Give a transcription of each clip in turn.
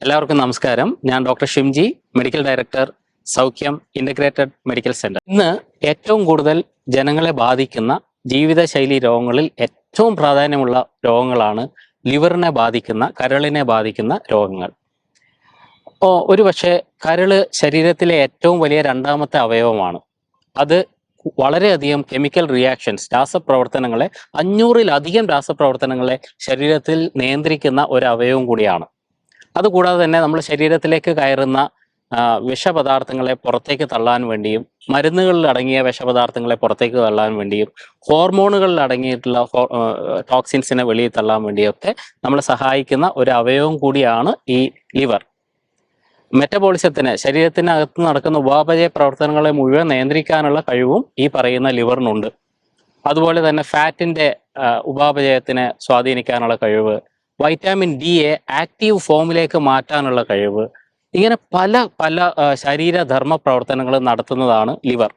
എല്ലാവർക്കും നമസ്കാരം. ഞാൻ ഡോക്ടർ ഷിംജി, മെഡിക്കൽ ഡയറക്ടർ, സൗഖ്യം ഇൻ്റഗ്രേറ്റഡ് മെഡിക്കൽ സെന്റർ. ഇന്ന് ഏറ്റവും കൂടുതൽ ജനങ്ങളെ ബാധിക്കുന്ന ജീവിതശൈലി രോഗങ്ങളിൽ ഏറ്റവും പ്രാധാന്യമുള്ള രോഗങ്ങളാണ് ലിവറിനെ ബാധിക്കുന്ന, കരളിനെ ബാധിക്കുന്ന രോഗങ്ങൾ. ഒരുപക്ഷെ കരള് ശരീരത്തിലെ ഏറ്റവും വലിയ രണ്ടാമത്തെ അവയവമാണ്. അത് വളരെയധികം കെമിക്കൽ റിയാക്ഷൻസ്, രാസപ്രവർത്തനങ്ങളെ 500-ലധികം രാസപ്രവർത്തനങ്ങളെ ശരീരത്തിൽ നിയന്ത്രിക്കുന്ന ഒരു അവയവം കൂടിയാണ്. അതുകൂടാതെ തന്നെ നമ്മുടെ ശരീരത്തിലേക്ക് കയറുന്ന വിഷപദാർത്ഥങ്ങളെ പുറത്തേക്ക് തള്ളാൻ വേണ്ടിയും, മരുന്നുകളിൽ അടങ്ങിയ വിഷപദാർത്ഥങ്ങളെ പുറത്തേക്ക് തള്ളാൻ വേണ്ടിയും, ഹോർമോണുകളിൽ അടങ്ങിയിട്ടുള്ള ടോക്സിൻസിനെ വെളിയിൽ തള്ളാൻ വേണ്ടിയൊക്കെ നമ്മളെ സഹായിക്കുന്ന ഒരു അവയവം കൂടിയാണ് ഈ ലിവർ. മെറ്റബോളിസത്തിന്, ശരീരത്തിനകത്ത് നടക്കുന്ന ഉപാപചയ പ്രവർത്തനങ്ങളെ മുഴുവൻ നിയന്ത്രിക്കാനുള്ള കഴിവും ഈ പറയുന്ന ലിവറിനുണ്ട്. അതുപോലെ തന്നെ ഫാറ്റിൻ്റെ ഉപാപചയത്തിനെ സ്വാധീനിക്കാനുള്ള കഴിവ്, വൈറ്റാമിൻ ഡിയെ ആക്റ്റീവ് ഫോമിലേക്ക് മാറ്റാനുള്ള കഴിവ്, ഇങ്ങനെ പല പല ശരീരധർമ്മ പ്രവർത്തനങ്ങൾ നടത്തുന്നതാണ് ലിവർ.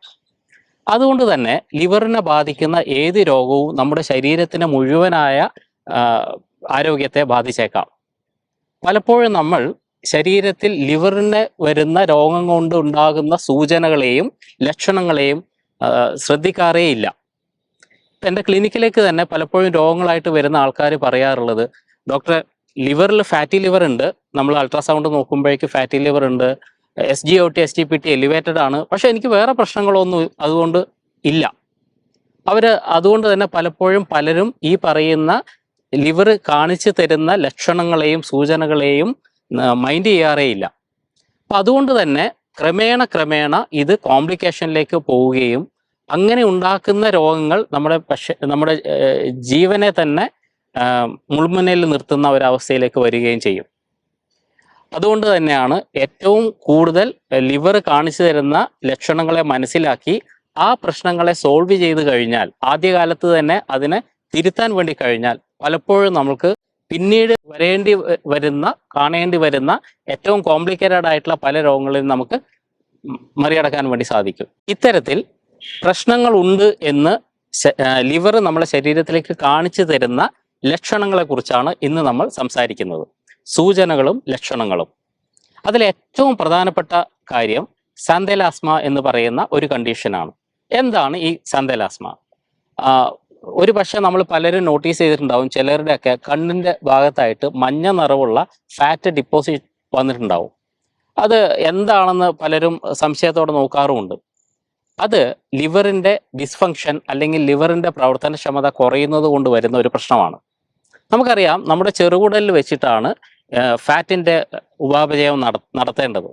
അതുകൊണ്ട് തന്നെ ലിവറിനെ ബാധിക്കുന്ന ഏത് രോഗവും നമ്മുടെ ശരീരത്തിന് മുഴുവനായ ആരോഗ്യത്തെ ബാധിച്ചേക്കാം. പലപ്പോഴും നമ്മൾ ശരീരത്തിൽ ലിവറിന് വരുന്ന രോഗം കൊണ്ട് ഉണ്ടാകുന്ന സൂചനകളെയും ലക്ഷണങ്ങളെയും ശ്രദ്ധിക്കാറേയില്ല. എൻ്റെ ക്ലിനിക്കിലേക്ക് തന്നെ പലപ്പോഴും രോഗങ്ങളായിട്ട് വരുന്ന ആൾക്കാർ പറയാറുള്ളത്, ഡോക്ടറെ ലിവറിൽ ഫാറ്റി ലിവർ ഉണ്ട്, നമ്മൾ അൾട്രാസൗണ്ട് നോക്കുമ്പോഴേക്ക് ഫാറ്റി ലിവർ ഉണ്ട്, SGOT SGPT എലിവേറ്റഡ് ആണ്, പക്ഷെ എനിക്ക് വേറെ പ്രശ്നങ്ങളൊന്നും അതുകൊണ്ട് ഇല്ല. അതുകൊണ്ട് തന്നെ പലപ്പോഴും പലരും ഈ പറയുന്ന ലിവർ കാണിച്ചു തരുന്ന ലക്ഷണങ്ങളെയും സൂചനകളെയും മൈൻഡ് ചെയ്യാറേയില്ല. അപ്പം അതുകൊണ്ട് തന്നെ ക്രമേണ ഇത് കോംപ്ലിക്കേഷനിലേക്ക് പോവുകയും അങ്ങനെ ഉണ്ടാക്കുന്ന രോഗങ്ങൾ നമ്മുടെ ജീവനെ തന്നെ മുൾമുനയിൽ നിർത്തുന്ന ഒരവസ്ഥയിലേക്ക് വരികയും ചെയ്യും. അതുകൊണ്ട് തന്നെയാണ് ഏറ്റവും കൂടുതൽ ലിവർ കാണിച്ചു തരുന്ന ലക്ഷണങ്ങളെ മനസ്സിലാക്കി ആ പ്രശ്നങ്ങളെ സോൾവ് ചെയ്ത് കഴിഞ്ഞാൽ, ആദ്യകാലത്ത് തന്നെ അതിനെ തിരുത്താൻ വേണ്ടി കഴിഞ്ഞാൽ, പലപ്പോഴും നമുക്ക് പിന്നീട് കാണേണ്ടി വരുന്ന ഏറ്റവും കോംപ്ലിക്കേറ്റഡ് ആയിട്ടുള്ള പല രോഗങ്ങളിലും നമുക്ക് മറികടക്കാൻ വേണ്ടി സാധിക്കും. ഇത്തരത്തിൽ പ്രശ്നങ്ങളുണ്ട് എന്ന് ലിവർ നമ്മുടെ ശരീരത്തിലേക്ക് കാണിച്ചു തരുന്ന ലക്ഷണങ്ങളെ കുറിച്ചാണ് ഇന്ന് നമ്മൾ സംസാരിക്കുന്നത്. സൂചനകളും ലക്ഷണങ്ങളും. അതിൽ ഏറ്റവും പ്രധാനപ്പെട്ട കാര്യം സാന്തലാസ്മ എന്ന് പറയുന്ന ഒരു കണ്ടീഷനാണ്. എന്താണ് ഈ സാന്തലാസ്മ? ഒരു പക്ഷെ നമ്മൾ പലരും നോട്ടീസ് ചെയ്തിട്ടുണ്ടാവും, ചിലരുടെയൊക്കെ കണ്ണിൻ്റെ ഭാഗത്തായിട്ട് മഞ്ഞ നിറമുള്ള ഫാറ്റ് ഡിപ്പോസിറ്റ് വന്നിട്ടുണ്ടാവും. അത് എന്താണെന്ന് പലരും സംശയത്തോടെ നോക്കാറുമുണ്ട്. അത് ലിവറിൻ്റെ ഡിസ്ഫങ്ഷൻ അല്ലെങ്കിൽ ലിവറിൻ്റെ പ്രവർത്തനക്ഷമത കുറയുന്നത് കൊണ്ട് വരുന്ന ഒരു പ്രശ്നമാണ്. നമുക്കറിയാം, നമ്മുടെ ചെറുകുടലിൽ വെച്ചിട്ടാണ് ഫാറ്റിൻ്റെ ഉപാപചയം നടത്തേണ്ടത്.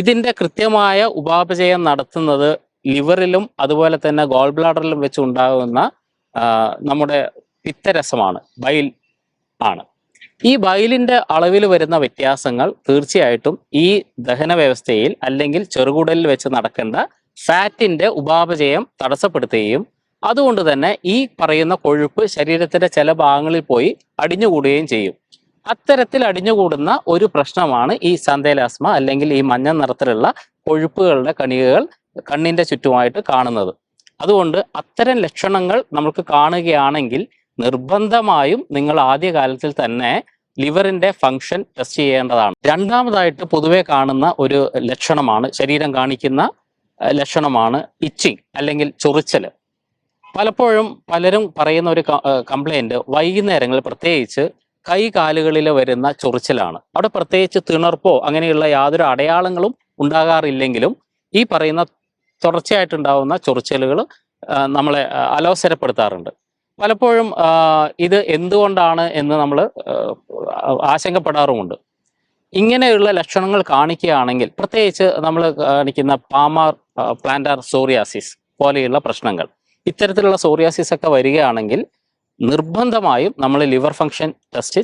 ഇതിൻ്റെ കൃത്യമായ ഉപാപചയം നടത്തുന്നത് ലിവറിലും അതുപോലെ തന്നെ ഗോൾ ബ്ലാഡറിലും വെച്ച് ഉണ്ടാകുന്ന നമ്മുടെ പിത്തരസമാണ്, ബൈൽ ആണ്. ഈ ബൈലിൻ്റെ അളവിൽ വരുന്ന വ്യത്യാസങ്ങൾ തീർച്ചയായിട്ടും ഈ ദഹന വ്യവസ്ഥയിൽ അല്ലെങ്കിൽ ചെറുകുടലിൽ വെച്ച് നടക്കേണ്ട ഫാറ്റിൻ്റെ ഉപാപചയം തടസ്സപ്പെടുത്തുകയും അതുകൊണ്ട് തന്നെ ഈ പറയുന്ന കൊഴുപ്പ് ശരീരത്തിൻ്റെ ചില ഭാഗങ്ങളിൽ പോയി അടിഞ്ഞുകൂടുകയും ചെയ്യും. അത്തരത്തിൽ അടിഞ്ഞുകൂടുന്ന ഒരു പ്രശ്നമാണ് ഈ സാന്തലാസ്മ അല്ലെങ്കിൽ ഈ മഞ്ഞ നിറത്തിലുള്ള കൊഴുപ്പുകളുടെ കണികകൾ കണ്ണിൻ്റെ ചുറ്റുമായിട്ട് കാണുന്നത്. അതുകൊണ്ട് അത്തരം ലക്ഷണങ്ങൾ നമുക്ക് കാണുകയാണെങ്കിൽ നിർബന്ധമായും നിങ്ങൾ ആദ്യകാലത്തിൽ തന്നെ ലിവറിൻ്റെ ഫങ്ഷൻ ടെസ്റ്റ് ചെയ്യേണ്ടതാണ്. രണ്ടാമതായിട്ട് പൊതുവെ കാണുന്ന ഒരു ലക്ഷണമാണ്, ശരീരം കാണിക്കുന്ന ലക്ഷണമാണ് ഇച്ചിങ് അല്ലെങ്കിൽ ചൊറിച്ചൽ. പലപ്പോഴും പലരും പറയുന്ന ഒരു കംപ്ലൈൻറ്റ് വൈകുന്നേരങ്ങളിൽ പ്രത്യേകിച്ച് കൈകാലുകളിൽ വരുന്ന ചൊറിച്ചിലാണ്. അവിടെ പ്രത്യേകിച്ച് തിണർപ്പോ അങ്ങനെയുള്ള യാതൊരു അടയാളങ്ങളും ഉണ്ടാകാറില്ലെങ്കിലും ഈ പറയുന്ന തുടർച്ചയായിട്ടുണ്ടാവുന്ന ചൊറിച്ചലുകൾ നമ്മളെ അലോസരപ്പെടുത്താറുണ്ട്. പലപ്പോഴും ഇത് എന്തുകൊണ്ടാണ് എന്ന് നമ്മൾ ആശങ്കപ്പെടാറുമുണ്ട്. ഇങ്ങനെയുള്ള ലക്ഷണങ്ങൾ കാണിക്കുകയാണെങ്കിൽ, പ്രത്യേകിച്ച് നമ്മൾ കാണിക്കുന്ന പാമാർ പ്ലാന്റാർ സോറിയാസിസ് പോലെയുള്ള പ്രശ്നങ്ങൾ, ഇത്തരത്തിലുള്ള സോറിയാസിസ് ഒക്കെ വരികയാണെങ്കിൽ നിർബന്ധമായും നമ്മൾ ലിവർ ഫങ്ഷൻ ടെസ്റ്റ്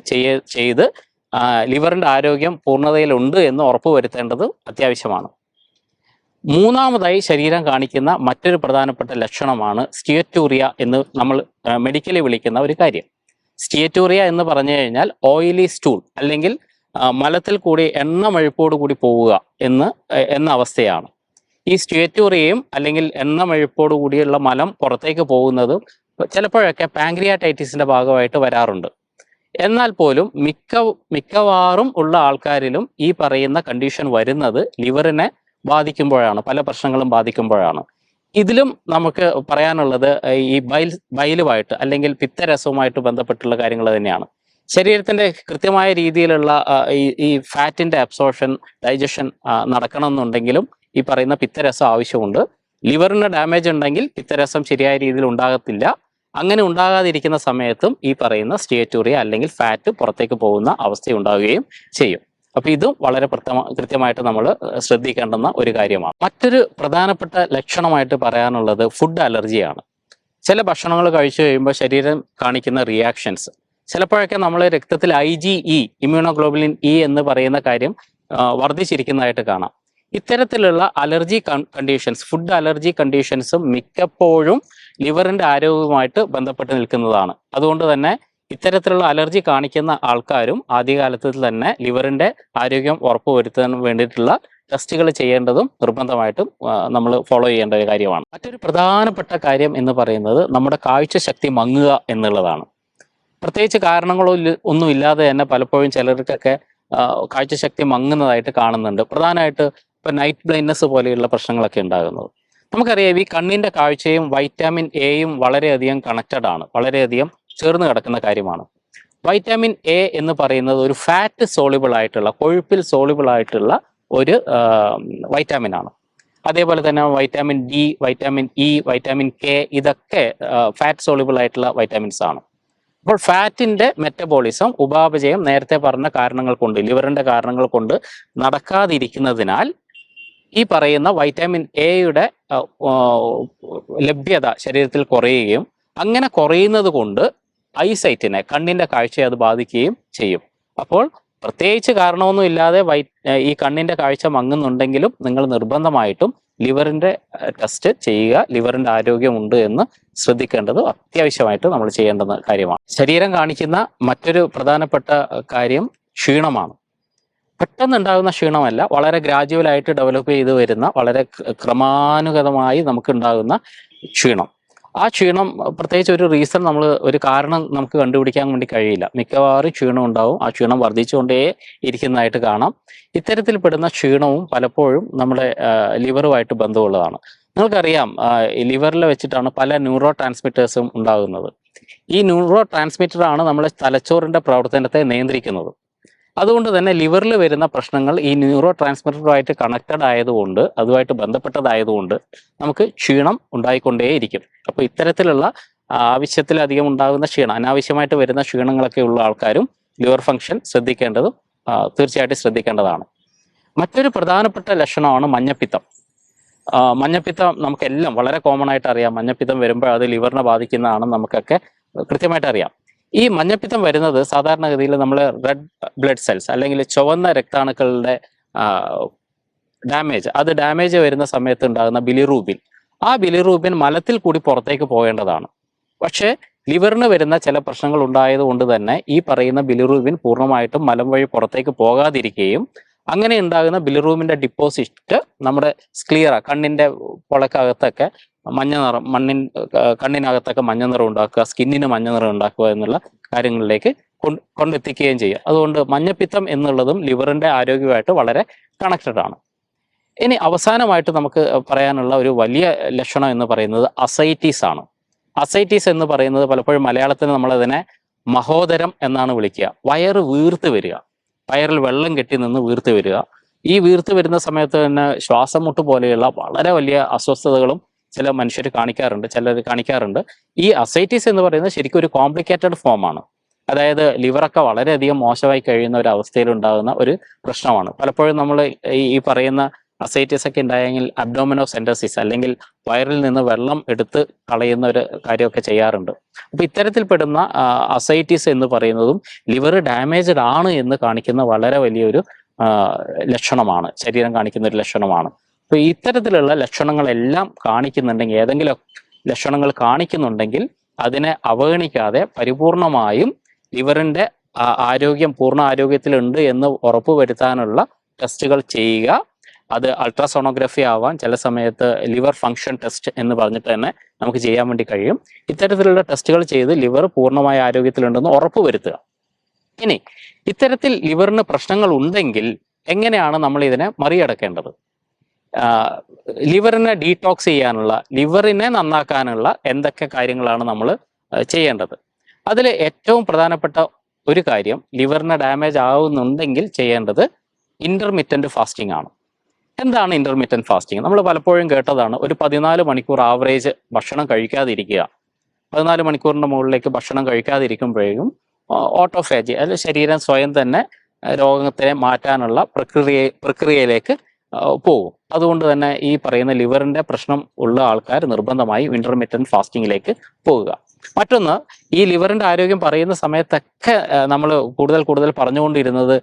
ചെയ്ത് ലിവറിൻ്റെ ആരോഗ്യം പൂർണ്ണതയിലുണ്ട് എന്ന് ഉറപ്പുവരുത്തേണ്ടത് അത്യാവശ്യമാണ്. മൂന്നാമതായി ശരീരം കാണിക്കുന്ന മറ്റൊരു പ്രധാനപ്പെട്ട ലക്ഷണമാണ് സ്റ്റിയറ്റൂറിയ എന്ന് നമ്മൾ മെഡിക്കലി വിളിക്കുന്ന ഒരു കാര്യം. സ്റ്റിയറ്റൂറിയ എന്ന് പറഞ്ഞു കഴിഞ്ഞാൽ ഓയിലി സ്റ്റൂൾ അല്ലെങ്കിൽ മലത്തിൽ കൂടി എണ്ണമെഴുപ്പോട് കൂടി പോവുക എന്ന അവസ്ഥയാണ്. ഈ സ്റ്റിയറ്റൂറിയയും അല്ലെങ്കിൽ എണ്ണമെഴുപ്പോട് കൂടിയുള്ള മലം പുറത്തേക്ക് പോകുന്നതും ചിലപ്പോഴൊക്കെ പാങ്ക്രിയാറ്റൈറ്റിസിൻ്റെ ഭാഗമായിട്ട് വരാറുണ്ട്. എന്നാൽ പോലും മിക്കവാറും ഉള്ള ആൾക്കാരിലും ഈ പറയുന്ന കണ്ടീഷൻ വരുന്നത് ലിവറിനെ ബാധിക്കുമ്പോഴാണ്, പല പ്രശ്നങ്ങളും ബാധിക്കുമ്പോഴാണ്. ഇതിലും നമുക്ക് പറയാനുള്ളത് ഈ ബൈലുമായിട്ട് അല്ലെങ്കിൽ പിത്തരസവുമായിട്ട് ബന്ധപ്പെട്ടുള്ള കാര്യങ്ങൾ തന്നെയാണ്. ശരീരത്തിന്റെ കൃത്യമായ രീതിയിലുള്ള ഈ ഫാറ്റിന്റെ അബ്സോർപ്ഷൻ, ഡൈജഷൻ നടക്കണമെന്നുണ്ടെങ്കിലും ഈ പറയുന്ന പിത്തരസം ആവശ്യമുണ്ട്. ലിവറിന് ഡാമേജ് ഉണ്ടെങ്കിൽ പിത്തരസം ശരിയായ രീതിയിൽ ഉണ്ടാകത്തില്ല. അങ്ങനെ ഉണ്ടാകാതിരിക്കുന്ന സമയത്തും ഈ പറയുന്ന സ്റ്റേറ്റൂറിയ അല്ലെങ്കിൽ ഫാറ്റ് പുറത്തേക്ക് പോകുന്ന അവസ്ഥ ഉണ്ടാവുകയും ചെയ്യും. അപ്പോൾ ഇതും വളരെ കൃത്യമായിട്ട് നമ്മൾ ശ്രദ്ധിക്കേണ്ടുന്ന ഒരു കാര്യമാണ്. മറ്റൊരു പ്രധാനപ്പെട്ട ലക്ഷണമായിട്ട് പറയാനുള്ളത് ഫുഡ് അലർജിയാണ്. ചില ഭക്ഷണങ്ങൾ കഴിച്ചു കഴിയുമ്പോൾ ശരീരം കാണിക്കുന്ന റിയാക്ഷൻസ്, ചിലപ്പോഴൊക്കെ നമ്മൾ രക്തത്തിൽ IgE, ഇമ്മ്യൂണോഗ്ലോബുലിൻ ഇ എന്ന് പറയുന്ന കാര്യം വർദ്ധിച്ചിരിക്കുന്നതായിട്ട് കാണാം. ഇത്തരത്തിലുള്ള അലർജി കണ്ടീഷൻസ്, ഫുഡ് അലർജി കണ്ടീഷൻസും മിക്കപ്പോഴും ലിവറിന്റെ ആരോഗ്യവുമായിട്ട് ബന്ധപ്പെട്ട് നിൽക്കുന്നതാണ്. അതുകൊണ്ട് തന്നെ ഇത്തരത്തിലുള്ള അലർജി കാണിക്കുന്ന ആൾക്കാരും ആദ്യകാലത്തിൽ തന്നെ ലിവറിന്റെ ആരോഗ്യം ഉറപ്പുവരുത്താൻ വേണ്ടിയിട്ടുള്ള ടെസ്റ്റുകൾ ചെയ്യേണ്ടതും നിർബന്ധമായിട്ടും നമ്മൾ ഫോളോ ചെയ്യേണ്ട ഒരു കാര്യമാണ്. മറ്റൊരു പ്രധാനപ്പെട്ട കാര്യം എന്ന് പറയുന്നത് നമ്മുടെ കാഴ്ചശക്തി മങ്ങുക എന്നുള്ളതാണ്. പ്രത്യേകിച്ച് കാരണങ്ങളോ ഒന്നും ഇല്ലാതെ തന്നെ പലപ്പോഴും ചിലർക്കൊക്കെ കാഴ്ചശക്തി മങ്ങുന്നതായിട്ട് കാണുന്നുണ്ട്. പ്രധാനമായിട്ട് ഇപ്പം നൈറ്റ് ബ്ലൈൻഡ്നെസ് പോലെയുള്ള പ്രശ്നങ്ങളൊക്കെ ഉണ്ടാകുന്നത്. നമുക്കറിയാം ഈ കണ്ണിന്റെ കാഴ്ചയും വൈറ്റാമിൻ എയും വളരെയധികം കണക്റ്റഡ് ആണ്, വളരെയധികം ചേർന്ന് കിടക്കുന്ന കാര്യമാണ്. വൈറ്റാമിൻ എ എന്ന് പറയുന്നത് ഒരു ഫാറ്റ് സോളിബിൾ ആയിട്ടുള്ള, കൊഴുപ്പിൽ സോളിബിൾ ആയിട്ടുള്ള ഒരു വൈറ്റാമിൻ ആണ്. അതേപോലെ തന്നെ vitamin D, vitamin E, vitamin K ഇതൊക്കെ ഫാറ്റ് സോളിബിൾ ആയിട്ടുള്ള വൈറ്റാമിൻസ് ആണ്. അപ്പോൾ ഫാറ്റിന്റെ മെറ്റബോളിസം, ഉപാപചയം നേരത്തെ പറഞ്ഞ കാരണങ്ങൾ കൊണ്ട്, ലിവറിന്റെ കാരണങ്ങൾ കൊണ്ട് നടക്കാതിരിക്കുന്നതിനാൽ ഈ പറയുന്ന വൈറ്റാമിൻ എയുടെ ലഭ്യത ശരീരത്തിൽ കുറയുകയും അങ്ങനെ കുറയുന്നത് കൊണ്ട് ഐസൈറ്റിനെ, കണ്ണിന്റെ കാഴ്ചയെ അത് ബാധിക്കുകയും ചെയ്യും. അപ്പോൾ പ്രത്യേകിച്ച് കാരണമൊന്നും ഇല്ലാതെ ഈ കണ്ണിന്റെ കാഴ്ച മങ്ങുന്നുണ്ടെങ്കിലും നിങ്ങൾ നിർബന്ധമായിട്ടും ലിവറിന്റെ ടെസ്റ്റ് ചെയ്യുക. ലിവറിന്റെ ആരോഗ്യമുണ്ട് എന്ന് ശ്രദ്ധിക്കേണ്ടത് അത്യാവശ്യമായിട്ട് നമ്മൾ ചെയ്യേണ്ടുന്ന കാര്യമാണ്. ശരീരം കാണിക്കുന്ന മറ്റൊരു പ്രധാനപ്പെട്ട കാര്യം ക്ഷീണമാണ്. പെട്ടെന്നുണ്ടാകുന്ന ക്ഷീണമല്ല, വളരെ ഗ്രാജുവലായിട്ട് ഡെവലപ്പ് ചെയ്ത് വരുന്ന, വളരെ ക്രമാനുഗതമായി നമുക്കുണ്ടാകുന്ന ക്ഷീണം. ആ ക്ഷീണം പ്രത്യേകിച്ച് ഒരു റീസൺ, ഒരു കാരണം നമുക്ക് കണ്ടുപിടിക്കാൻ വേണ്ടി കഴിയില്ല. മിക്കവാറും ക്ഷീണം ഉണ്ടാവും. ആ ക്ഷീണം വർദ്ധിച്ചുകൊണ്ടേ ഇരിക്കുന്നതായിട്ട് കാണാം. ഇത്തരത്തിൽപ്പെടുന്ന ക്ഷീണവും പലപ്പോഴും നമ്മുടെ ലിവറുമായിട്ട് ബന്ധമുള്ളതാണ്. നിങ്ങൾക്കറിയാം, ലിവറിൽ വെച്ചിട്ടാണ് പല ന്യൂറോ ട്രാൻസ്മിറ്റേഴ്സും ഉണ്ടാകുന്നത്. ഈ ന്യൂറോ ട്രാൻസ്മിറ്ററാണ് നമ്മുടെ തലച്ചോറിന്റെ പ്രവർത്തനത്തെ നിയന്ത്രിക്കുന്നത്. അതുകൊണ്ട് തന്നെ ലിവറിൽ വരുന്ന പ്രശ്നങ്ങൾ ഈ ന്യൂറോ ട്രാൻസ്മിറ്ററുമായിട്ട് കണക്റ്റഡ് ആയതുകൊണ്ട്, അതുമായിട്ട് ബന്ധപ്പെട്ടതായതുകൊണ്ട് നമുക്ക് ക്ഷീണം ഉണ്ടായിക്കൊണ്ടേയിരിക്കും. അപ്പോൾ ഇത്തരത്തിലുള്ള ആവശ്യത്തിലധികം ഉണ്ടാകുന്ന ക്ഷീണം, അനാവശ്യമായിട്ട് വരുന്ന ക്ഷീണങ്ങളൊക്കെ ഉള്ള ആൾക്കാരും ലിവർ ഫംഗ്ഷൻ തീർച്ചയായിട്ടും ശ്രദ്ധിക്കേണ്ടതാണ്. മറ്റൊരു പ്രധാനപ്പെട്ട ലക്ഷണമാണ് മഞ്ഞപ്പിത്തം. മഞ്ഞപ്പിത്തം നമുക്കെല്ലാം വളരെ കോമൺ ആയിട്ട് അറിയാം. മഞ്ഞപ്പിത്തം വരുമ്പോൾ അത് ലിവറിനെ ബാധിക്കുന്നതാണെന്ന് നമുക്കൊക്കെ കൃത്യമായിട്ട് അറിയാം. ഈ മഞ്ഞപ്പിത്തം വരുന്നത് സാധാരണഗതിയിൽ നമ്മൾ റെഡ് ബ്ലഡ് സെൽസ് അല്ലെങ്കിൽ ചുവന്ന രക്താണുക്കളുടെ ഡാമേജ് വരുന്ന സമയത്ത് ഉണ്ടാകുന്ന ബിലിറൂബിൻ, ആ ബിലിറൂബിൻ മലത്തിൽ കൂടി പുറത്തേക്ക് പോകേണ്ടതാണ്. പക്ഷേ ലിവറിന് വരുന്ന ചില പ്രശ്നങ്ങൾ ഉണ്ടായത് കൊണ്ട് തന്നെ ഈ പറയുന്ന ബിലിറൂബിൻ പൂർണ്ണമായിട്ടും മലം വഴി പുറത്തേക്ക് പോകാതിരിക്കുകയും അങ്ങനെ ഉണ്ടാകുന്ന ബിലിറൂബിന്റെ ഡിപ്പോസിറ്റ് നമ്മുടെ സ്ക്ലിയറ, കണ്ണിന്റെ പൊളക്കകത്തൊക്കെ മഞ്ഞ നിറം, കണ്ണിനകത്തൊക്കെ മഞ്ഞ നിറം ഉണ്ടാക്കുക, സ്കിന്നിന് മഞ്ഞ നിറം ഉണ്ടാക്കുക എന്നുള്ള കാര്യങ്ങളിലേക്ക് കൊണ്ടെത്തിക്കുകയും ചെയ്യും. അതുകൊണ്ട് മഞ്ഞപ്പിത്തം എന്നുള്ളതും ലിവറിന്റെ ആരോഗ്യമായിട്ട് വളരെ കണക്റ്റഡ് ആണ്. ഇനി അവസാനമായിട്ട് നമുക്ക് പറയാനുള്ള ഒരു വലിയ ലക്ഷണം എന്ന് പറയുന്നത് അസൈറ്റീസ് ആണ്. അസൈറ്റീസ് എന്ന് പറയുന്നത് പലപ്പോഴും മലയാളത്തിൽ നമ്മളതിനെ മഹോദരം എന്നാണ് വിളിക്കുക. വയറ് വീർത്ത് വരിക, വയറിൽ വെള്ളം കെട്ടി നിന്ന് വീർത്ത് വരിക. ഈ വീർത്ത് വരുന്ന സമയത്ത് തന്നെ ശ്വാസം മുട്ട് പോലെയുള്ള വളരെ വലിയ അസ്വസ്ഥതകളും ചില മനുഷ്യർ കാണിക്കാറുണ്ട്. ഈ അസൈറ്റീസ് എന്ന് പറയുന്നത് ശരിക്കും ഒരു കോംപ്ലിക്കേറ്റഡ് ഫോമാണ്. അതായത് ലിവറൊക്കെ വളരെയധികം മോശമായി കഴിയുന്ന ഒരു അവസ്ഥയിൽ ഉണ്ടാകുന്ന ഒരു പ്രശ്നമാണ്. പലപ്പോഴും നമ്മൾ ഈ പറയുന്ന അസൈറ്റീസ് ഒക്കെ ഉണ്ടായെങ്കിൽ അബ്ഡോമിനോസെൻറ്റസിസ് അല്ലെങ്കിൽ വയറിൽ നിന്ന് വെള്ളം എടുത്ത് കളയുന്ന ഒരു കാര്യമൊക്കെ ചെയ്യാറുണ്ട്. അപ്പൊ ഇത്തരത്തിൽപ്പെടുന്ന അസൈറ്റീസ് എന്ന് പറയുന്നതും ലിവർ ഡാമേജ്ഡ് ആണ് എന്ന് കാണിക്കുന്ന വളരെ വലിയൊരു ലക്ഷണമാണ്, ശരീരം കാണിക്കുന്ന ഒരു ലക്ഷണമാണ്. അപ്പൊ ഇത്തരത്തിലുള്ള ലക്ഷണങ്ങളെല്ലാം കാണിക്കുന്നുണ്ടെങ്കിൽ, ഏതെങ്കിലും ലക്ഷണങ്ങൾ കാണിക്കുന്നുണ്ടെങ്കിൽ അതിനെ അവഗണിക്കാതെ പരിപൂർണമായും ലിവറിന്റെ ആരോഗ്യം പൂർണ്ണ ആരോഗ്യത്തിലുണ്ട് എന്ന് ഉറപ്പുവരുത്താനുള്ള ടെസ്റ്റുകൾ ചെയ്യുക. അത് അൾട്രാസോണോഗ്രഫി ആവാം, ചില സമയത്ത് ലിവർ ഫംഗ്ഷൻ ടെസ്റ്റ് എന്ന് പറഞ്ഞിട്ട് തന്നെ നമുക്ക് ചെയ്യാൻ വേണ്ടി കഴിയും. ഇത്തരത്തിലുള്ള ടെസ്റ്റുകൾ ചെയ്ത് ലിവർ പൂർണ്ണമായ ആരോഗ്യത്തിലുണ്ടെന്ന് ഉറപ്പുവരുത്തുക. ഇനി ഇത്തരത്തിൽ ലിവറിന് പ്രശ്നങ്ങൾ ഉണ്ടെങ്കിൽ എങ്ങനെയാണ് നമ്മൾ ഇതിനെ മറികടക്കേണ്ടത്? ലിവറിനെ ഡീടോക്സ് ചെയ്യാനുള്ള, ലിവറിനെ നന്നാക്കാനുള്ള എന്തൊക്കെ കാര്യങ്ങളാണ് നമ്മൾ ചെയ്യേണ്ടത്? അതിൽ ഏറ്റവും പ്രധാനപ്പെട്ട ഒരു കാര്യം, ലിവറിന് ഡാമേജ് ആവുന്നുണ്ടെങ്കിൽ ചെയ്യേണ്ടത് ഇന്റർമിറ്റന്റ് ഫാസ്റ്റിംഗ് ആണ്. എന്താണ് ഇന്റർമിറ്റന്റ് ഫാസ്റ്റിംഗ്? നമ്മൾ പലപ്പോഴും കേട്ടതാണ്, ഒരു 14 മണിക്കൂർ ആവറേജ് ഭക്ഷണം കഴിക്കാതിരിക്കുക. 14 മണിക്കൂറിന്റെ മുകളിലേക്ക് ഭക്ഷണം കഴിക്കാതിരിക്കുമ്പോഴേക്കും ഓട്ടോഫാജി, അതായത് ശരീരം സ്വയം തന്നെ രോഗത്തിനെ മാറ്റാനുള്ള പ്രക്രിയയിലേക്ക് പോകും. അതുകൊണ്ട് തന്നെ ഈ പറയുന്ന ലിവറിന്റെ പ്രശ്നം ഉള്ള ആൾക്കാർ നിർബന്ധമായും ഇന്റർമിറ്റന്റ് ഫാസ്റ്റിംഗിലേക്ക് പോകുക. മറ്റൊന്ന്, ഈ ലിവറിന്റെ ആരോഗ്യം പറയുന്ന സമയത്തൊക്കെ നമ്മൾ കൂടുതൽ പറഞ്ഞുകൊണ്ടിരുന്നത്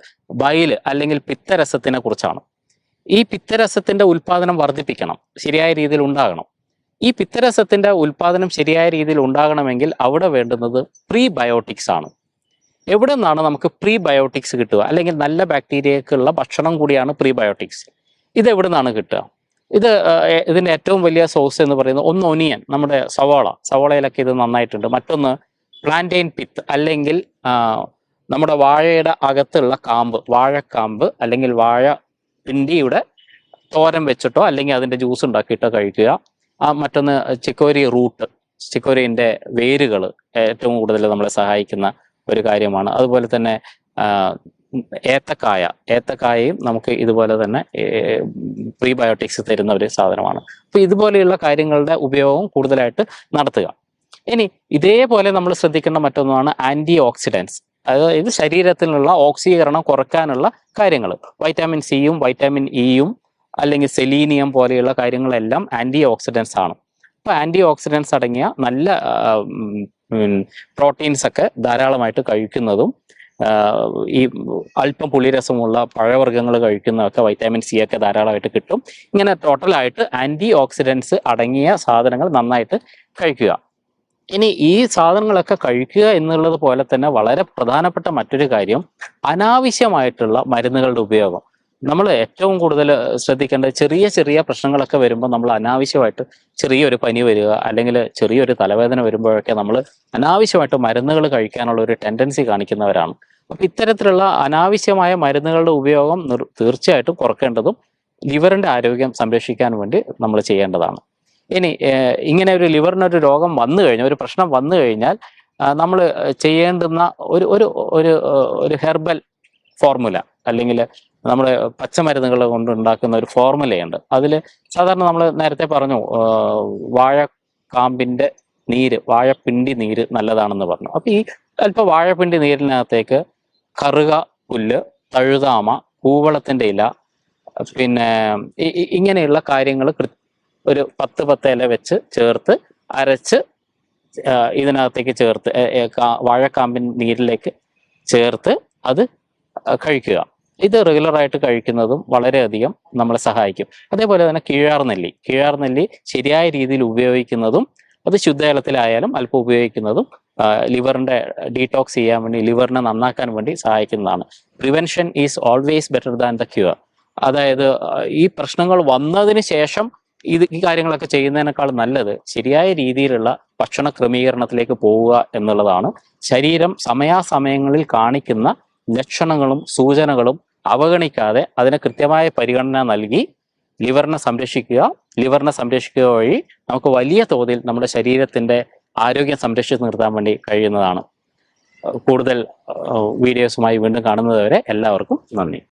ബൈല് അല്ലെങ്കിൽ പിത്തരസത്തിനെ കുറിച്ചാണ്. ഈ പിത്തരസത്തിന്റെ ഉൽപാദനം വർദ്ധിപ്പിക്കണം, ശരിയായ രീതിയിൽ ഉണ്ടാകണം. ഈ പിത്തരസത്തിന്റെ ഉൽപാദനം ശരിയായ രീതിയിൽ ഉണ്ടാകണമെങ്കിൽ അവിടെ വേണ്ടുന്നത് പ്രീബയോട്ടിക്സ് ആണ്. എവിടെ നിന്നാണ് നമുക്ക് പ്രീബയോട്ടിക്സ് കിട്ടുക? അല്ലെങ്കിൽ നല്ല ബാക്ടീരിയക്കുള്ള ഭക്ഷണം കൂടിയാണ് പ്രീബയോട്ടിക്സ്. ഇത് എവിടെ നിന്നാണ് കിട്ടുക? ഇതിന്റെ ഏറ്റവും വലിയ സോഴ്സ് എന്ന് പറയുന്നത് ഒന്ന് ഒനിയൻ, നമ്മുടെ സവോളയിലൊക്കെ ഇത് നന്നായിട്ടുണ്ട്. മറ്റൊന്ന് പ്ലാന്റെയിൻ പിത്ത്, അല്ലെങ്കിൽ നമ്മുടെ വാഴയുടെ അകത്തുള്ള കാമ്പ്, വാഴക്കാമ്പ് അല്ലെങ്കിൽ വാഴ പിണ്ടിയുടെ തോരൻ വെച്ചിട്ടോ അല്ലെങ്കിൽ അതിന്റെ ജ്യൂസ് ഉണ്ടാക്കിയിട്ടോ കഴിക്കുക. മറ്റൊന്ന് ചിക്കോരി റൂട്ട്, ചിക്കോരിന്റെ വേരുകൾ ഏറ്റവും കൂടുതൽ നമ്മളെ സഹായിക്കുന്ന ഒരു കാര്യമാണ്. അതുപോലെ തന്നെ ഏത്തക്കായയും നമുക്ക് ഇതുപോലെ തന്നെ പ്രീബയോട്ടിക്സ് തരുന്ന ഒരു സാധനമാണ്. അപ്പൊ ഇതുപോലെയുള്ള കാര്യങ്ങളുടെ ഉപയോഗം കൂടുതലായിട്ട് നടത്തുക. ഇനി ഇതേപോലെ നമ്മൾ ശ്രദ്ധിക്കേണ്ട മറ്റൊന്നാണ് ആന്റി ഓക്സിഡൻസ്. അതായത് ശരീരത്തിലുള്ള ഓക്സീകരണം കുറയ്ക്കാനുള്ള കാര്യങ്ങൾ. വൈറ്റാമിൻ സിയും വൈറ്റാമിൻ ഇയും അല്ലെങ്കിൽ സെലീനിയം പോലെയുള്ള കാര്യങ്ങളെല്ലാം ആന്റി ഓക്സിഡൻസ് ആണ്. അപ്പൊ ആന്റി ഓക്സിഡൻസ് അടങ്ങിയ നല്ല പ്രോട്ടീൻസ് ഒക്കെ ധാരാളമായിട്ട് കഴിക്കുന്നതും, ഈ അല്പം പുളിരസമുള്ള പഴവർഗ്ഗങ്ങൾ കഴിക്കുന്നതൊക്കെ വൈറ്റാമിൻ സി ഒക്കെ ധാരാളമായിട്ട് കിട്ടും. ഇങ്ങനെ ടോട്ടലായിട്ട് ആന്റി ഓക്സിഡൻസ് അടങ്ങിയ സാധനങ്ങൾ നന്നായിട്ട് കഴിക്കുക. ഇനി ഈ സാധനങ്ങളൊക്കെ കഴിക്കുക എന്നുള്ളത് പോലെ തന്നെ വളരെ പ്രധാനപ്പെട്ട മറ്റൊരു കാര്യം, അനാവശ്യമായിട്ടുള്ള മരുന്നുകളുടെ ഉപയോഗം. നമ്മൾ ഏറ്റവും കൂടുതൽ ശ്രദ്ധിക്കേണ്ടത്, ചെറിയ പ്രശ്നങ്ങളൊക്കെ വരുമ്പോൾ നമ്മൾ അനാവശ്യമായിട്ട്, ചെറിയൊരു പനി വരിക അല്ലെങ്കിൽ ചെറിയൊരു തലവേദന വരുമ്പോഴൊക്കെ നമ്മൾ അനാവശ്യമായിട്ട് മരുന്നുകൾ കഴിക്കാനുള്ള ഒരു ടെൻഡൻസി കാണിക്കുന്നവരാണ്. അപ്പൊ ഇത്തരത്തിലുള്ള അനാവശ്യമായ മരുന്നുകളുടെ ഉപയോഗം തീർച്ചയായിട്ടും കുറയ്ക്കേണ്ടതും ലിവറിന്റെ ആരോഗ്യം സംരക്ഷിക്കാൻ വേണ്ടി നമ്മൾ ചെയ്യേണ്ടതാണ്. ഇനി ഇങ്ങനെ ഒരു ലിവറിനൊരു രോഗം വന്നു കഴിഞ്ഞാൽ, ഒരു പ്രശ്നം വന്നു കഴിഞ്ഞാൽ നമ്മൾ ചെയ്യേണ്ടുന്ന ഒരു ഹെർബൽ ഫോർമുല, അല്ലെങ്കിൽ നമ്മുടെ പച്ചമരുന്നുകൾ കൊണ്ട് ഉണ്ടാക്കുന്ന ഒരു ഫോർമുലയുണ്ട്. അതിൽ സാധാരണ നമ്മൾ നേരത്തെ പറഞ്ഞു, വാഴക്കാമ്പിന്റെ നീര്, വാഴപ്പിണ്ടി നീര് നല്ലതാണെന്ന് പറഞ്ഞു. അപ്പൊ ഈ അല്പം വാഴപ്പിണ്ടി നീരിനകത്തേക്ക് കറുക പുല്ല്, തഴുതാമ, കൂവളത്തിന്റെ ഇല, പിന്നെ ഇങ്ങനെയുള്ള കാര്യങ്ങൾ ഒരു 10 ഇല വെച്ച് ചേർത്ത് അരച്ച് ഇതിനകത്തേക്ക് ചേർത്ത്, വാഴക്കാമ്പിൻ നീരിലേക്ക് ചേർത്ത് അത് കഴിക്കുക. ഇത് റെഗുലറായിട്ട് കഴിക്കുന്നതും വളരെയധികം നമ്മളെ സഹായിക്കും. അതേപോലെ തന്നെ കീഴാർനെല്ലി ശരിയായ രീതിയിൽ ഉപയോഗിക്കുന്നതും, അത് ശുദ്ധജലത്തിലായാലും അല്പം ഉപയോഗിക്കുന്നതും ലിവറിന്റെ ഡീടോക്സ് ചെയ്യാൻ വേണ്ടി, ലിവറിനെ നന്നാക്കാൻ വേണ്ടി സഹായിക്കുന്നതാണ്. Prevention is always better than the cure. അതായത് ഈ പ്രശ്നങ്ങൾ വന്നതിന് ശേഷം ഈ കാര്യങ്ങളൊക്കെ ചെയ്യുന്നതിനേക്കാൾ നല്ലത് ശരിയായ രീതിയിലുള്ള ഭക്ഷണ ക്രമീകരണത്തിലേക്ക് പോവുക എന്നുള്ളതാണ്. ശരീരം സമയാസമയങ്ങളിൽ കാണിക്കുന്ന ലക്ഷണങ്ങളും സൂചനകളും അവഗണിക്കാതെ അതിന് കൃത്യമായ പരിഗണന നൽകി ലിവറിനെ സംരക്ഷിക്കുക വഴി നമുക്ക് വലിയ തോതിൽ നമ്മുടെ ശരീരത്തിന്റെ ആരോഗ്യം സംരക്ഷിച്ച് നിർത്താൻ വേണ്ടി കഴിയുന്നതാണ്. കൂടുതൽ വീഡിയോസുമായി വീണ്ടും കാണുന്നതുവരെ എല്ലാവർക്കും നന്ദി.